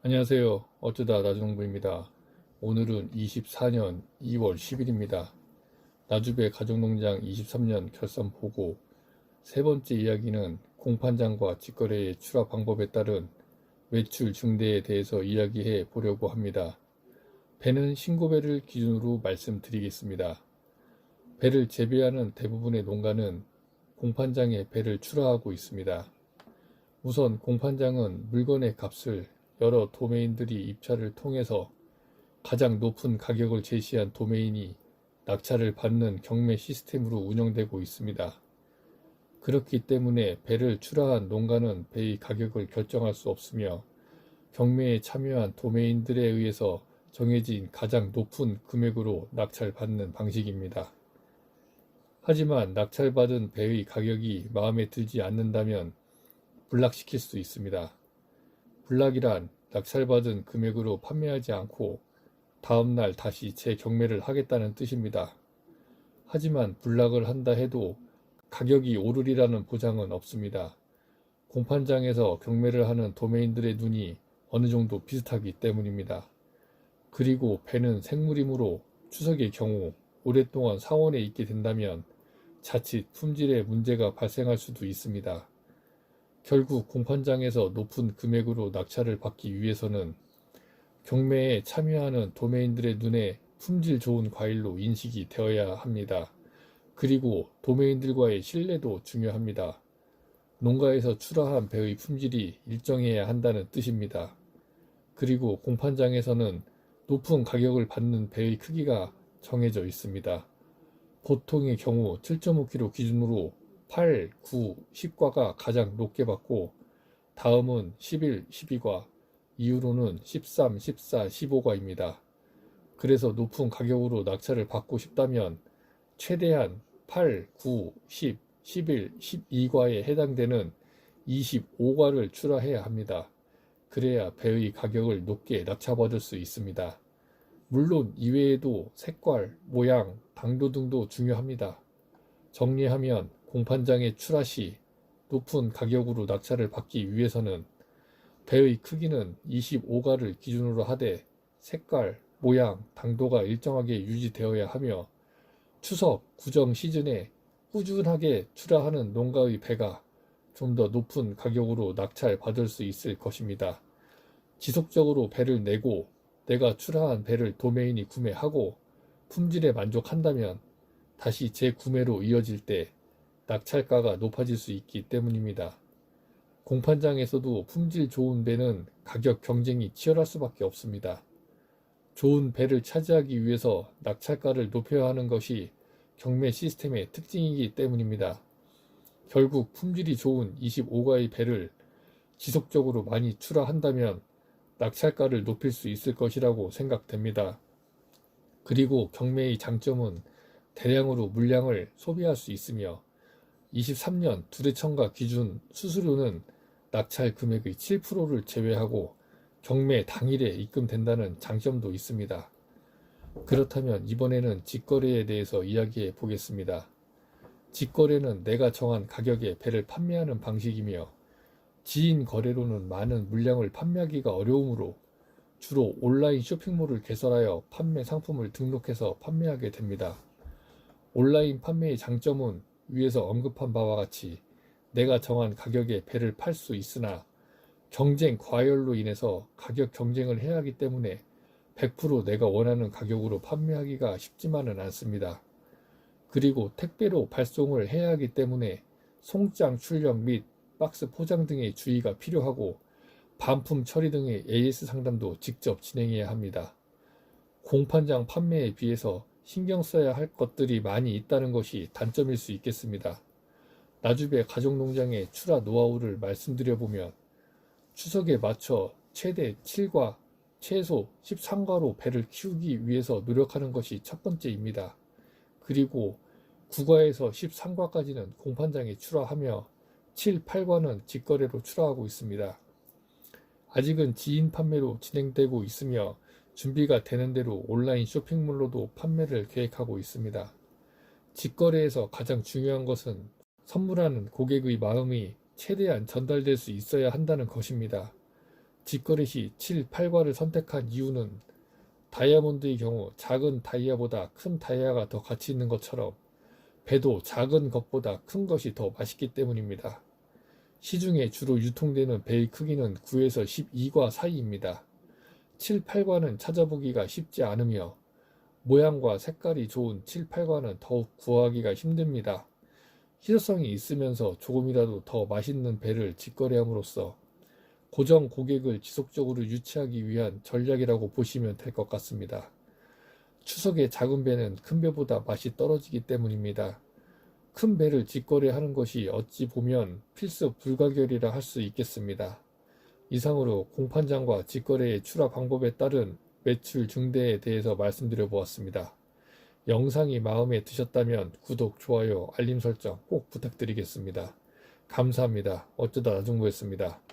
안녕하세요. 어쩌다 나주농부입니다. 오늘은 24년 2월 10일입니다. 나주배 가족농장 23년 결산 보고 세 번째 이야기는 공판장과 직거래의 출하 방법에 따른 매출 증대에 대해서 이야기해 보려고 합니다. 배는 신고배를 기준으로 말씀드리겠습니다. 배를 재배하는 대부분의 농가는 공판장에 배를 출하하고 있습니다. 우선 공판장은 물건의 값을 여러 도메인들이 입찰을 통해서 가장 높은 가격을 제시한 도메인이 낙찰을 받는 경매 시스템으로 운영되고 있습니다. 그렇기 때문에 배를 출하한 농가는 배의 가격을 결정할 수 없으며 경매에 참여한 도메인들에 의해서 정해진 가장 높은 금액으로 낙찰받는 방식입니다. 하지만 낙찰받은 배의 가격이 마음에 들지 않는다면 불락시킬 수 있습니다. 불락이란 낙찰받은 금액으로 판매하지 않고 다음날 다시 재경매를 하겠다는 뜻입니다. 하지만 불락을 한다 해도 가격이 오르리라는 보장은 없습니다. 공판장에서 경매를 하는 도메인들의 눈이 어느 정도 비슷하기 때문입니다. 그리고 배는 생물이므로 추석의 경우 오랫동안 상온에 있게 된다면 자칫 품질에 문제가 발생할 수도 있습니다. 결국 공판장에서 높은 금액으로 낙찰을 받기 위해서는 경매에 참여하는 도메인들의 눈에 품질 좋은 과일로 인식이 되어야 합니다. 그리고 도메인들과의 신뢰도 중요합니다. 농가에서 출하한 배의 품질이 일정해야 한다는 뜻입니다. 그리고 공판장에서는 높은 가격을 받는 배의 크기가 정해져 있습니다. 보통의 경우 7.5kg 기준으로 8, 9, 10과가 가장 높게 받고 다음은 11, 12과 이후로는 13, 14, 15과입니다. 그래서 높은 가격으로 낙찰을 받고 싶다면 최대한 8, 9, 10, 11, 12과에 해당되는 25과를 출하해야 합니다. 그래야 배의 가격을 높게 낙찰받을 수 있습니다. 물론 이외에도 색깔, 모양, 당도 등도 중요합니다. 정리하면 공판장에 출하 시 높은 가격으로 낙찰을 받기 위해서는 배의 크기는 25가를 기준으로 하되 색깔, 모양, 당도가 일정하게 유지되어야 하며 추석, 구정 시즌에 꾸준하게 출하하는 농가의 배가 좀 더 높은 가격으로 낙찰 받을 수 있을 것입니다. 지속적으로 배를 내고 내가 출하한 배를 도메인이 구매하고 품질에 만족한다면 다시 재구매로 이어질 때 낙찰가가 높아질 수 있기 때문입니다. 공판장에서도 품질 좋은 배는 가격 경쟁이 치열할 수밖에 없습니다. 좋은 배를 차지하기 위해서 낙찰가를 높여야 하는 것이 경매 시스템의 특징이기 때문입니다. 결국 품질이 좋은 25가의 배를 지속적으로 많이 출하한다면 낙찰가를 높일 수 있을 것이라고 생각됩니다. 그리고 경매의 장점은 대량으로 물량을 소비할 수 있으며 23년 두대청가 기준 수수료는 낙찰 금액의 7%를 제외하고 경매 당일에 입금된다는 장점도 있습니다. 그렇다면 이번에는 직거래에 대해서 이야기해 보겠습니다. 직거래는 내가 정한 가격에 배를 판매하는 방식이며 지인 거래로는 많은 물량을 판매하기가 어려우므로 주로 온라인 쇼핑몰을 개설하여 판매 상품을 등록해서 판매하게 됩니다. 온라인 판매의 장점은 위에서 언급한 바와 같이 내가 정한 가격에 배를 팔 수 있으나 경쟁 과열로 인해서 가격 경쟁을 해야 하기 때문에 100% 내가 원하는 가격으로 판매하기가 쉽지만은 않습니다. 그리고 택배로 발송을 해야 하기 때문에 송장 출력 및 박스 포장 등의 주의가 필요하고 반품 처리 등의 AS 상담도 직접 진행해야 합니다. 공판장 판매에 비해서 신경 써야 할 것들이 많이 있다는 것이 단점일 수 있겠습니다. 나주배 가족농장의 출하 노하우를 말씀드려보면 추석에 맞춰 최대 7과 최소 13과로 배를 키우기 위해서 노력하는 것이 첫 번째입니다. 그리고 9과에서 13과까지는 공판장에 출하하며 7, 8과는 직거래로 출하하고 있습니다. 아직은 지인 판매로 진행되고 있으며 준비가 되는 대로 온라인 쇼핑몰로도 판매를 계획하고 있습니다. 직거래에서 가장 중요한 것은 선물하는 고객의 마음이 최대한 전달될 수 있어야 한다는 것입니다. 직거래 시 7, 8과를 선택한 이유는 다이아몬드의 경우 작은 다이아보다 큰 다이아가 더 가치 있는 것처럼 배도 작은 것보다 큰 것이 더 맛있기 때문입니다. 시중에 주로 유통되는 배의 크기는 9에서 12과 사이입니다. 7, 8과는 찾아보기가 쉽지 않으며 모양과 색깔이 좋은 7, 8과는 더욱 구하기가 힘듭니다. 희소성이 있으면서 조금이라도 더 맛있는 배를 직거래함으로써 고정 고객을 지속적으로 유치하기 위한 전략이라고 보시면 될 것 같습니다. 추석에 작은 배는 큰 배보다 맛이 떨어지기 때문입니다. 큰 배를 직거래하는 것이 어찌 보면 필수 불가결이라 할 수 있겠습니다. 이상으로 공판장과 직거래의 출하 방법에 따른 매출 증대에 대해서 말씀드려 보았습니다. 영상이 마음에 드셨다면 구독, 좋아요, 알림 설정 꼭 부탁드리겠습니다. 감사합니다. 어쩌다 나중보였습니다.